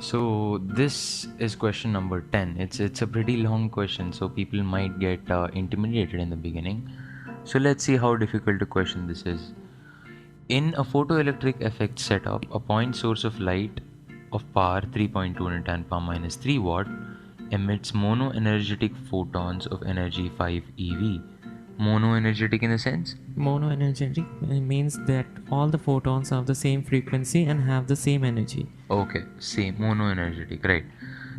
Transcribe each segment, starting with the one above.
So this is question number 10. It's a pretty long question, so people might get intimidated in the beginning. So let's see how difficult a question this is. In a photoelectric effect setup, a point source of light of power 3.2 into 10 power minus 3 watt emits monoenergetic photons of energy 5 eV. Monoenergetic in the sense? Monoenergetic means that all the photons have the same frequency and have the same energy. Okay, same, monoenergetic, right.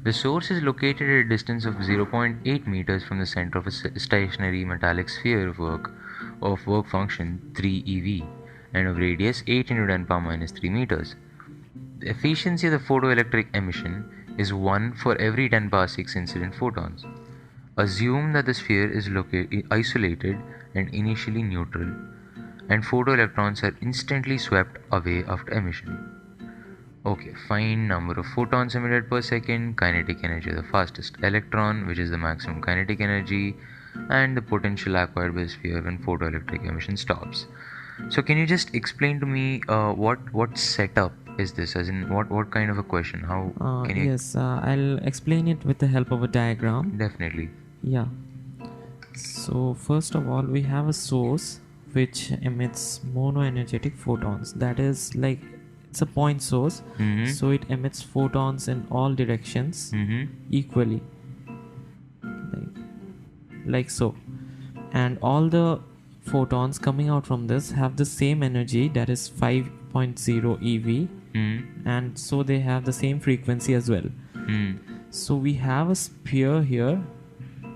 The source is located at a distance of 0.8 meters from the center of a stationary metallic sphere of work function 3 eV and of radius 8 into 10 power minus 3 meters. The efficiency of the photoelectric emission is 1 for every 10 power 6 incident photons. Assume that the sphere is isolated and initially neutral, and photoelectrons are instantly swept away after emission. Okay, find number of photons emitted per second, kinetic energy of the fastest electron, which is the maximum kinetic energy, and the potential acquired by the sphere when photoelectric emission stops. So, can you just explain to me what setup is this? As in, what kind of a question? How can you? Yes, I'll explain it with the help of a diagram. Definitely. Yeah. So first of all, we have a source which emits monoenergetic photons. That is like it's a point source, Mm-hmm. so it emits photons in all directions Mm-hmm. equally, like so. And all the photons coming out from this have the same energy, that is 5.0 eV, Mm-hmm. and so they have the same frequency as well. Mm-hmm. So we have a sphere here.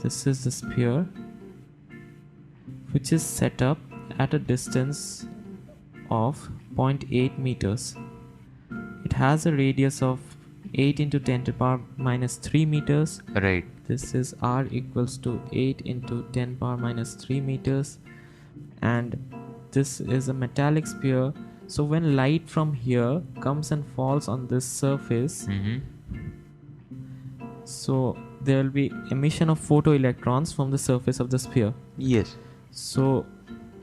This is the sphere which is set up at a distance of 0.8 meters. It has a radius of 8 into 10 to the power minus 3 meters. Right. This is R equals to 8 into 10 power minus 3 meters, and this is a metallic sphere. So when light from here comes and falls on this surface, Mm-hmm. so there will be emission of photoelectrons from the surface of the sphere. Yes. So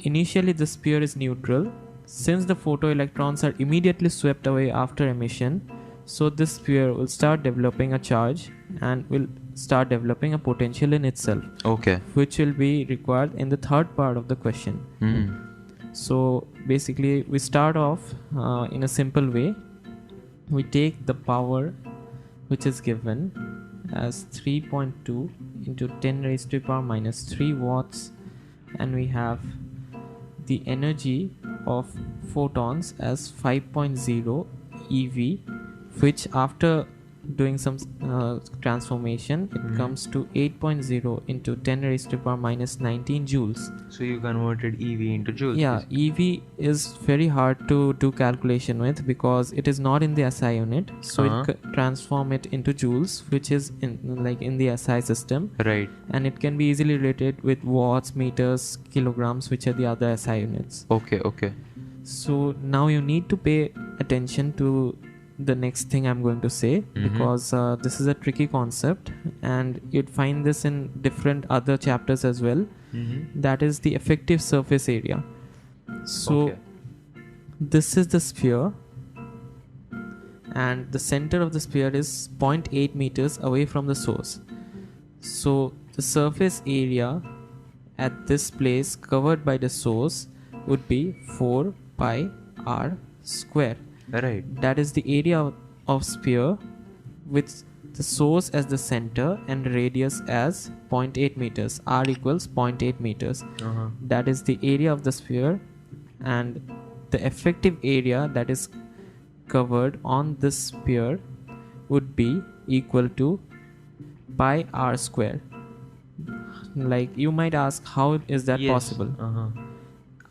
initially the sphere is neutral. Since the photoelectrons are immediately swept away after emission, so this sphere will start developing a charge and will start developing a potential in itself, Okay. which will be required in the third part of the question. Mm-hmm. So basically we start off in a simple way. We take the power which is given as 3.2 into 10 raised to the power minus 3 watts, and we have the energy of photons as 5.0 eV, which after doing some transformation it comes to 8.0 into 10 raised to the power minus 19 joules. So you converted EV into joules. Yeah, EV is very hard to do calculation with because it is not in the SI unit, so Uh-huh. it transform it into joules, which is in the SI system, Right. and it can be easily related with watts, meters, kilograms, which are the other SI units. Okay. Okay. So now you need to pay attention to the next thing I'm going to say, because this is a tricky concept and you'd find this in different other chapters as well. Mm-hmm. That is the effective surface area. So Okay. this is the sphere, and the center of the sphere is 0.8 meters away from the source. So the surface area at this place covered by the source would be 4 pi r square. Right. That is the area of sphere with the source as the center and radius as 0.8 meters. R equals 0.8 meters. Uh-huh. That is the area of the sphere, and the effective area that is covered on this sphere would be equal to pi r square. Like you might ask, how is that Yes. possible? Uh-huh.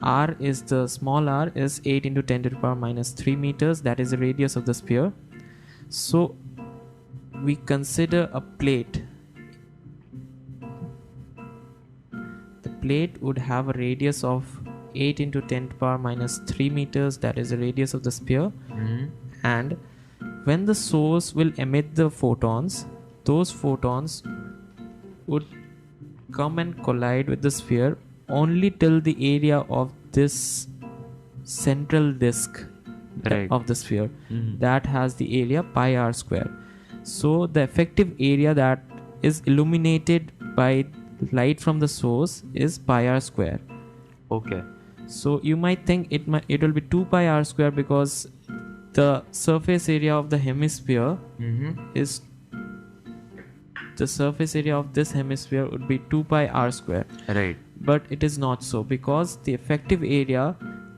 R is the small r is 8 into 10 to the power minus 3 meters. That is the radius of the sphere. So we consider a plate. The plate would have a radius of 8 into 10 to the power minus 3 meters. That is the radius of the sphere. Mm-hmm. And when the source will emit the photons, those photons would come and collide with the sphere only till the area of this central disk Right. of the sphere. Mm-hmm. That has the area pi r square. So the effective area that is illuminated by light from the source is pi r square. Okay. So you might think it will be 2 pi r square because the surface area of the hemisphere is the surface area of this hemisphere would be 2 pi r square. Right. But it is not so, because the effective area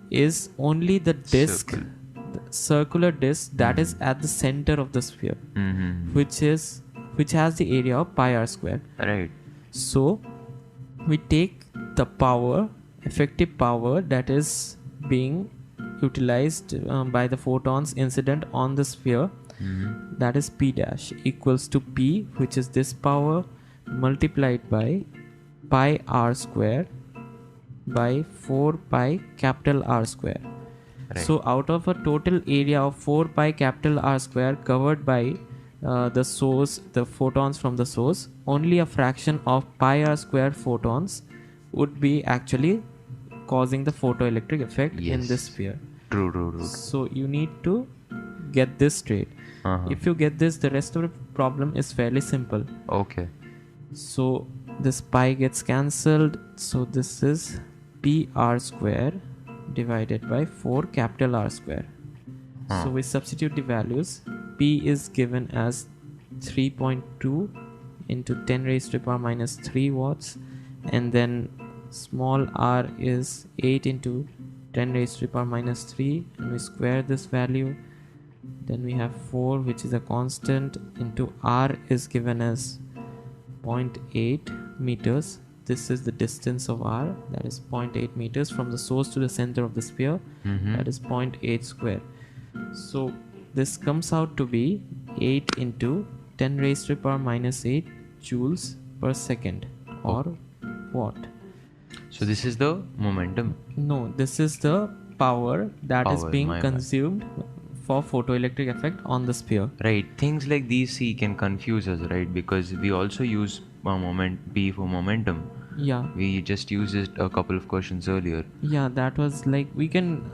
is only the disk, the circular disk that is at the center of the sphere, which has the area of pi r square. Right. So we take the power, effective power that is being utilized by the photons incident on the sphere, that is P dash equals to P, which is this power, multiplied by pi r square by 4 pi capital R square. Right. So out of a total area of 4 pi capital R square covered by the source, the photons from the source, only a fraction of pi r square photons would be actually causing the photoelectric effect in this sphere. True. So you need to get this straight. If you get this, the rest of the problem is fairly simple. Okay. So this pi gets cancelled. So this is p r square divided by 4 capital R square. So we substitute the values. P is given as 3.2 into 10 raised to the power minus 3 watts, and then small r is 8 into 10 raised to the power minus 3, and we square this value. Then we have 4, which is a constant, into r is given as 0.8 meters. This is the distance of r, that is 0.8 meters from the source to the center of the sphere. That is 0.8 square. So this comes out to be 8 into 10 raised to the power minus 8 joules per second, or watt. So this is the momentum. No, this is the power that is being my consumed for photoelectric effect on the sphere. Right. Things like these can confuse us, right? Because we also use P for momentum. Yeah. We just used it a couple of questions earlier. Yeah, that was like, we can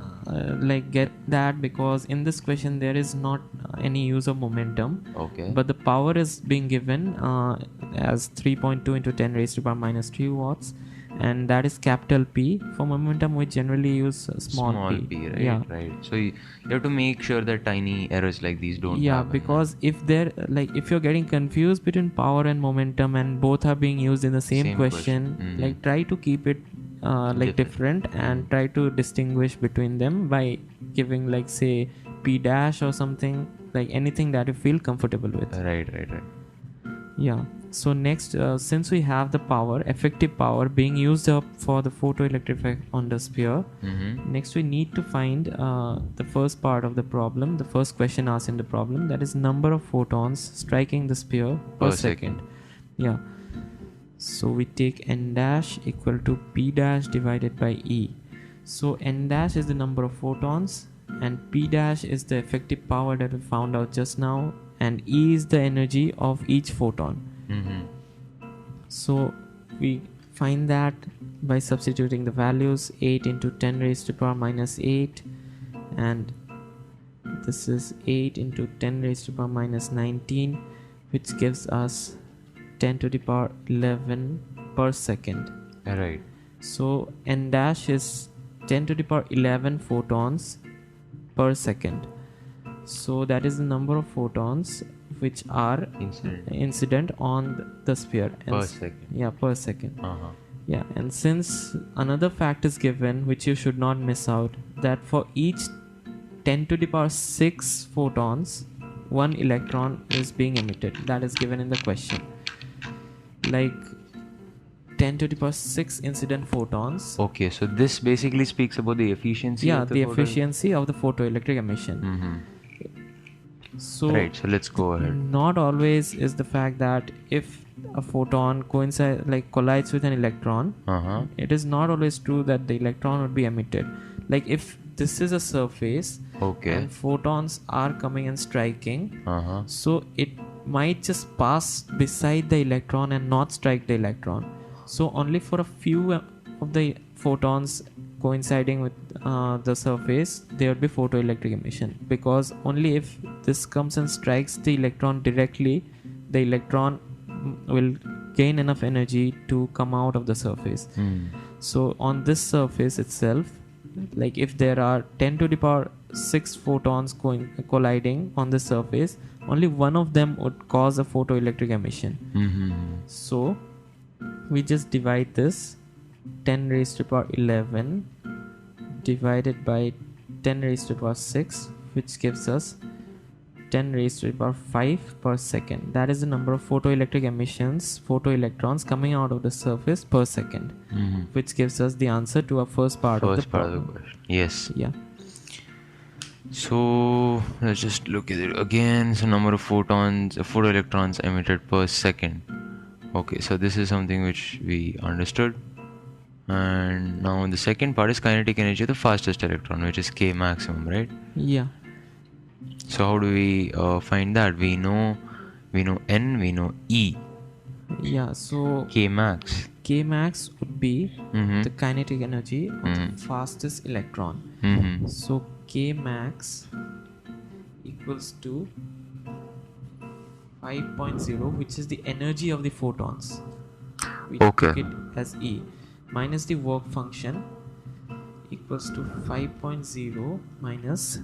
get that because in this question there is not any use of momentum. Okay. But the power is being given as 3.2 into 10 raised to the power minus 3 watts, and that is capital P. For momentum we generally use small p. Right? Yeah. Right. So you have to make sure that tiny errors like these don't happen. Because if you're getting confused between power and momentum and both are being used in the same question. Try to keep it different and try to distinguish between them by giving, like, say, P dash or something, like anything that you feel comfortable with. Right. Yeah. So next, since we have the power, effective power being used up for the photoelectric effect on the sphere, next we need to find the first part of the problem, the first question asked in the problem, that is number of photons striking the sphere per second. Yeah. So we take n dash equal to p dash divided by e. So n dash is the number of photons and p dash is the effective power that we found out just now, and E is the energy of each photon. So we find that by substituting the values, 8 into 10 raised to the power minus 8, and this is 8 into 10 raised to the power minus 19, which gives us 10 to the power 11 per second. Right. So n dash is 10 to the power 11 photons per second. So that is the number of photons which are incident on the sphere. Per second. Yeah, per second. Yeah, and since another fact is given which you should not miss out, that for each 10 to the power 6 photons, one electron is being emitted. That is given in the question. Like 10 to the power 6 incident photons. Okay, so this basically speaks about the efficiency of the efficiency of the photoelectric emission. So right, so let's go ahead. Not always is the fact that if a photon collides with an electron, it is not always true that the electron would be emitted. Like if this is a surface and photons are coming and striking, so it might just pass beside the electron and not strike the electron. So only for a few of the photons coinciding with the surface there would be photoelectric emission, because only if this comes and strikes the electron directly, the electron will gain enough energy to come out of the surface. So on this surface itself, like if there are 10 to the power 6 photons colliding on the surface, only one of them would cause a photoelectric emission. So we just divide this 10 raised to the power 11 divided by 10 raised to the power 6, which gives us 10 raised to the power 5 per second. That is the number of photoelectric emissions, photoelectrons coming out of the surface per second, which gives us the answer to our first part of the problem. Question. Yes. Yeah. So let's just look at it again. So number of photoelectrons emitted per second. Okay, so this is something which we understood. And now the second part is kinetic energy of the fastest electron, which is K maximum, right? Yeah. So how do we find that? We know N, we know E. Yeah, so K max. K max would be the kinetic energy of the fastest electron. So K max equals to 5.0, which is the energy of the photons. We took it as E, minus the work function equals to 5.0 minus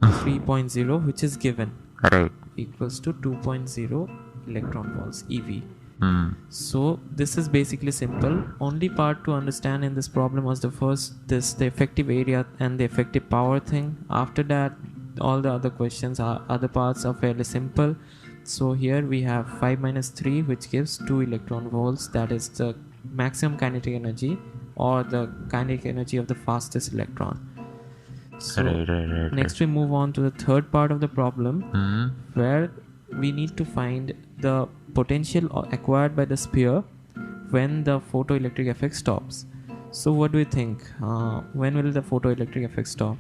3.0, which is given, Right. equals to 2.0 electron volts EV. So this is basically simple. Only part to understand in this problem was the effective area and the effective power thing. After that, all the other questions other parts are fairly simple. So here we have 5 minus 3, which gives 2 electron volts. That is the maximum kinetic energy, or the kinetic energy of the fastest electron. So Right. next we move on to the third part of the problem, where we need to find the potential acquired by the sphere when the photoelectric effect stops. So what do you think? When will the photoelectric effect stop?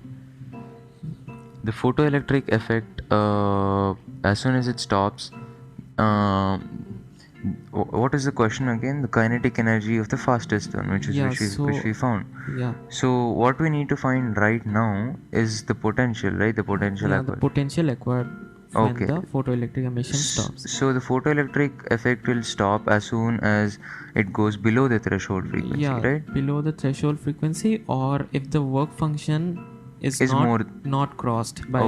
The photoelectric effect, as soon as it stops, what is the question again? The kinetic energy of the fastest one, which we found. Yeah. So what we need to find right now is the potential, right? The potential the potential acquired when the photoelectric emission stops. So the photoelectric effect will stop as soon as it goes below the threshold frequency, right? Below the threshold frequency, or if the work function is not crossed by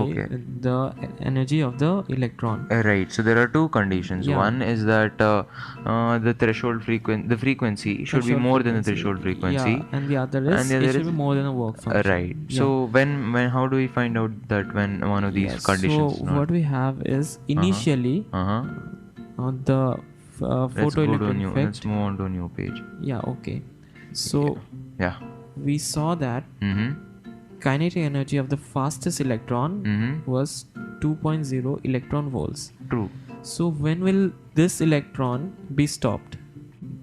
the energy of the electron. Right. So there are two conditions. One is that the threshold frequency should be more than the threshold frequency. Yeah, and the other is it should be more than a work function. Right. So when how do we find out that when one of these conditions? So what we have is initially the photoelectric effect. Let's move on to a new page. Yeah. Okay. So we saw that kinetic energy of the fastest electron was 2.0 electron volts. True. So when will this electron be stopped?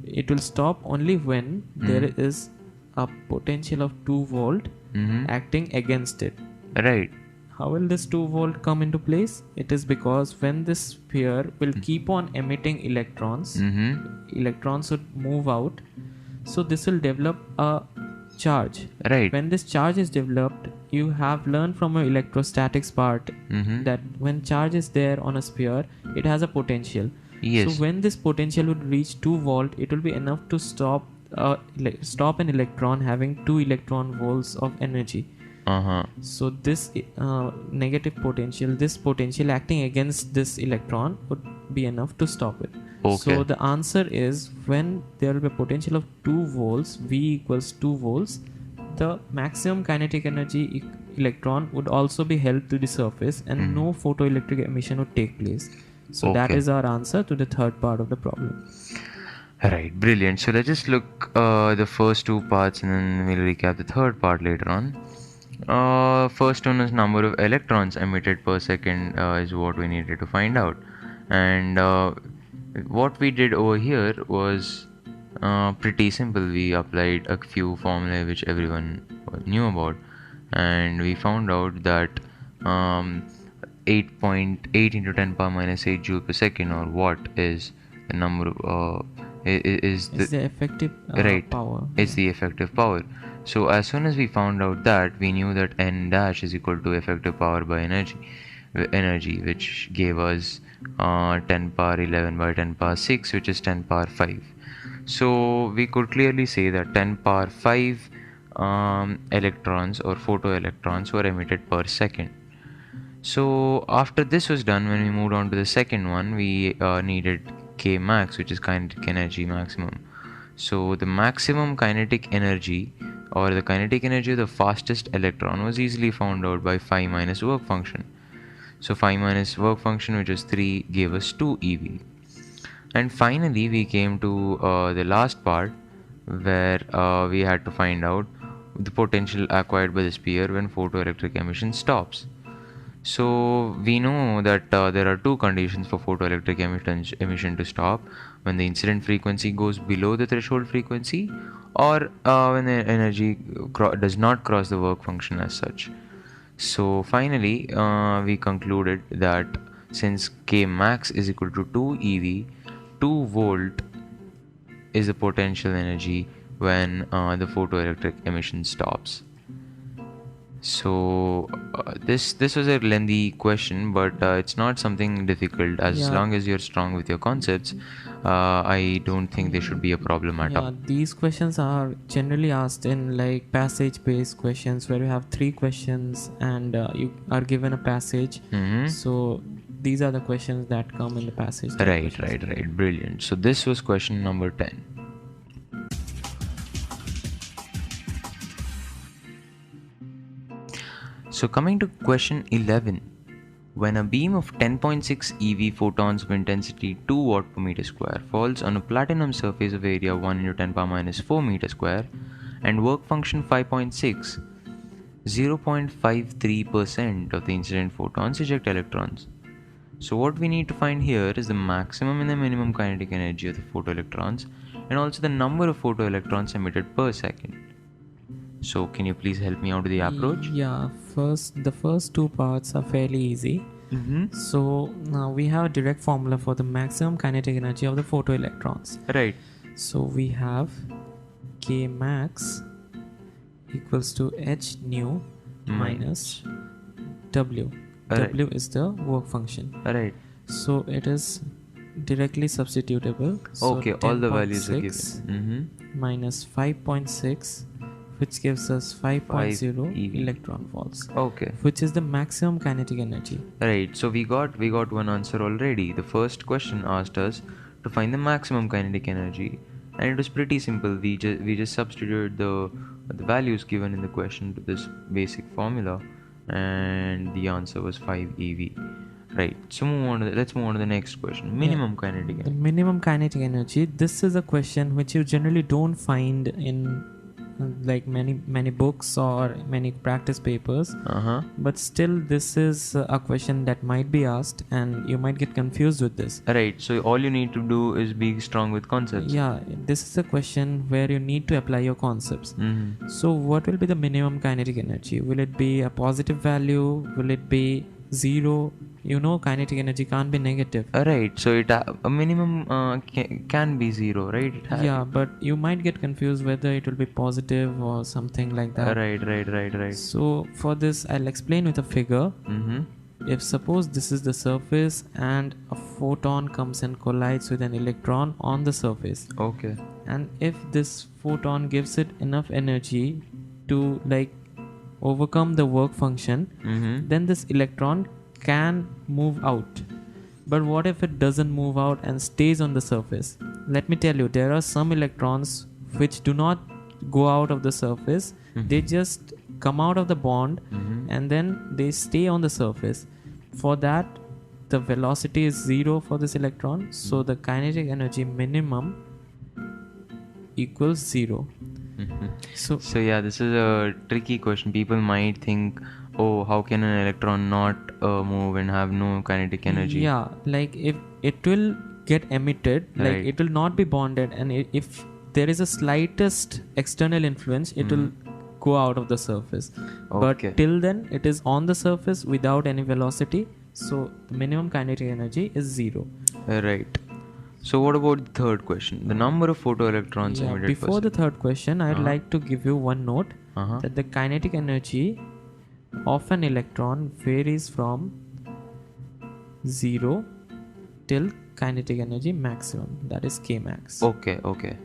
It will stop only when there is a potential of 2 volt acting against it. Right. How will this 2 volt come into place? It is because when this sphere will keep on emitting electrons, electrons would move out. So this will develop a charge. Right. When this charge is developed, you have learned from your electrostatics part that when charge is there on a sphere, it has a potential. Yes. So when this potential would reach 2 volt, it will be enough to stop an electron having 2 electron volts of energy. So this negative potential, this potential acting against this electron would be enough to stop it. So the answer is when there will be a potential of 2 volts, V equals 2 volts, the maximum kinetic energy electron would also be held to the surface and no photoelectric emission would take place. So that is our answer to the third part of the problem. Right, brilliant. So let's just look the first two parts and then we'll recap the third part later on. First one is number of electrons emitted per second is what we needed to find out. And what we did over here was pretty simple. We applied a few formulae which everyone knew about, and we found out that 8.8 into 10 power minus 8 joule per second, or watt, is the number of is the effective power. It's the effective power. So as soon as we found out that, we knew that N dash is equal to effective power by energy, energy, which gave us 10 power 11 by 10 power 6, which is 10 power 5. So we could clearly say that 10 power 5 electrons or photoelectrons were emitted per second. So after this was done, when we moved on to the second one, we needed K max, which is kinetic energy maximum. So the maximum kinetic energy, or the kinetic energy of the fastest electron, was easily found out by phi minus work function. So phi minus work function, which was 3, gave us 2 eV. And finally we came to the last part, where we had to find out the potential acquired by the sphere when photoelectric emission stops. So we know that there are two conditions for photoelectric emission to stop: when the incident frequency goes below the threshold frequency, or when the energy does not cross the work function as such. So finally we concluded that since K max is equal to 2 eV, 2 volt is the potential energy when the photoelectric emission stops. So this was a lengthy question, but it's not something difficult. As long as you're strong with your concepts, I don't think there should be a problem at all. These questions are generally asked in like passage based questions, where you have 3 questions and you are given a passage. So these are the questions that come in the passage. Right. Brilliant. So this was question number 10. So coming to question 11, when a beam of 10.6 eV photons of intensity 2 watt per meter square falls on a platinum surface of area 1 into 10 power minus 4 meter square and work function 5.6, 0.53% of the incident photons eject electrons. So what we need to find here is the maximum and the minimum kinetic energy of the photoelectrons, and also the number of photoelectrons emitted per second. So can you please help me out with the approach? Yeah, the first 2 parts are fairly easy. So now we have a direct formula for the maximum kinetic energy of the photoelectrons. Right. So we have K max equals to h nu minus W. W is the work function. Right. So it is directly substitutable. So okay, all the values are given. Minus 5.6, which gives us 5.0 electron volts. Okay. Which is the maximum kinetic energy. Right. So we got one answer already. The first question asked us to find the maximum kinetic energy, and it was pretty simple. We just substituted the values given in the question to this basic formula, and the answer was 5 eV. Right. So let's move on to the next question. Minimum kinetic energy. The minimum kinetic energy. This is a question which you generally don't find in like many books or many practice papers. But still this is a question that might be asked, and you might get confused with this. Right. So all you need to do is be strong with concepts. Yeah, this is a question where you need to apply your concepts. So what will be the minimum kinetic energy? Will it be a positive value? Will it be 0? Kinetic energy can't be negative. Right. So a minimum can be 0, right? Yeah, but you might get confused whether it will be positive or something like that. Right. So for this, I'll explain with a figure. If suppose this is the surface and a photon comes and collides with an electron on the surface. Okay. And if this photon gives it enough energy to like overcome the work function, then this electron can move out. But what if it doesn't move out and stays on the surface? Let me tell you, there are some electrons which do not go out of the surface. They just come out of the bond and then they stay on the surface. For that, the velocity is 0 for this electron, so the kinetic energy minimum equals 0. So yeah, this is a tricky question. People might think, oh, how can an electron not move and have no kinetic energy? Yeah, like if it will get emitted, like it will not be bonded, and if there is a slightest external influence, it will go out of the surface. But till then, it is on the surface without any velocity, so the minimum kinetic energy is 0. Right. So what about the third question? The number of photoelectrons emitted. Before the third question, I'd like to give you one note that the kinetic energy of an electron varies from 0 till kinetic energy maximum, that is K max. Okay.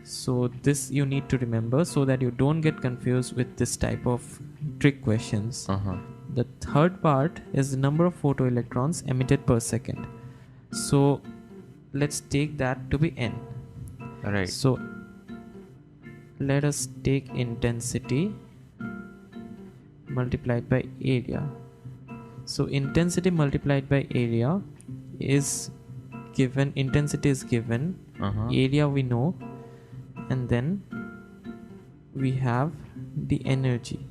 So this you need to remember so that you don't get confused with this type of trick questions. The third part is the number of photoelectrons emitted per second. So let's take that to be n. Right. So let us take intensity multiplied by area. So intensity multiplied by area is given, intensity is given, area we know, and then we have the energy.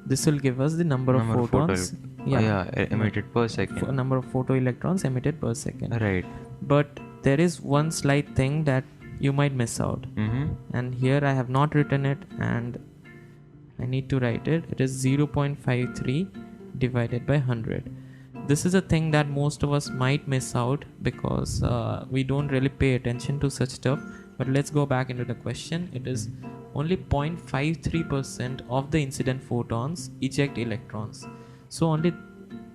This will give us the number of photons emitted per second. Number of photoelectrons emitted per second. Right. But there is one slight thing that you might miss out. And here I have not written it, and I need to write it. It is 0.53 divided by 100. This is a thing that most of us might miss out because we don't really pay attention to such stuff. But let's go back into the question. It is only 0.53% of the incident photons eject electrons. So only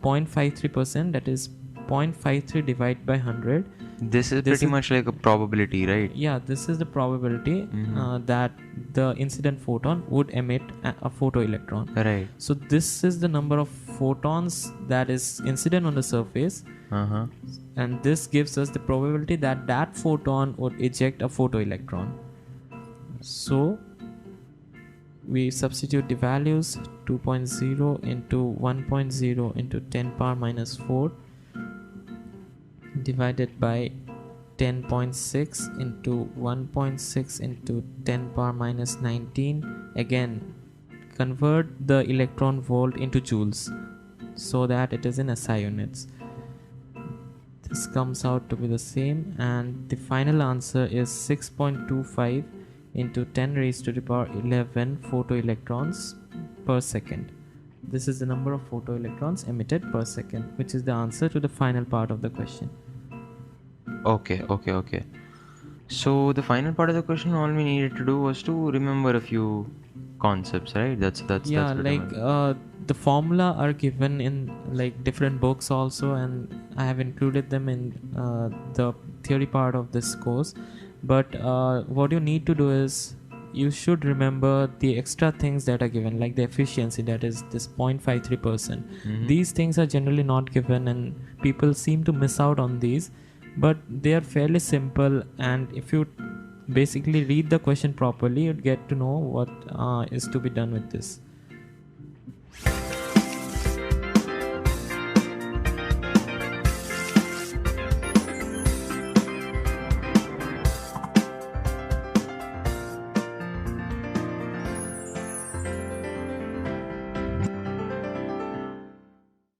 0.53%, that is 0.53 divided by 100. This is pretty much like a probability, right? Yeah, this is the probability that the incident photon would emit a photoelectron. Right. So this is the number of photons that is incident on the surface. And this gives us the probability that that photon would eject a photoelectron. So we substitute the values: 2.0 into 1.0 into 10 power minus 4 divided by 10.6 into 1.6 into 10 power minus 19. Again, convert the electron volt into joules so that it is in SI units. This comes out to be the same, and the final answer is 6.25 into 10 raised to the power 11 photoelectrons per second. This is the number of photoelectrons emitted per second, which is the answer to the final part of the question. Okay. So the final part of the question, all we needed to do was to remember a few concepts, right? That's the formula are given in like different books also, and I have included them in the theory part of this course. But what you need to do is you should remember the extra things that are given, like the efficiency, that is this 0.53%. These things are generally not given, and people seem to miss out on these, but they are fairly simple, and if you basically read the question properly, you'd get to know what is to be done with this.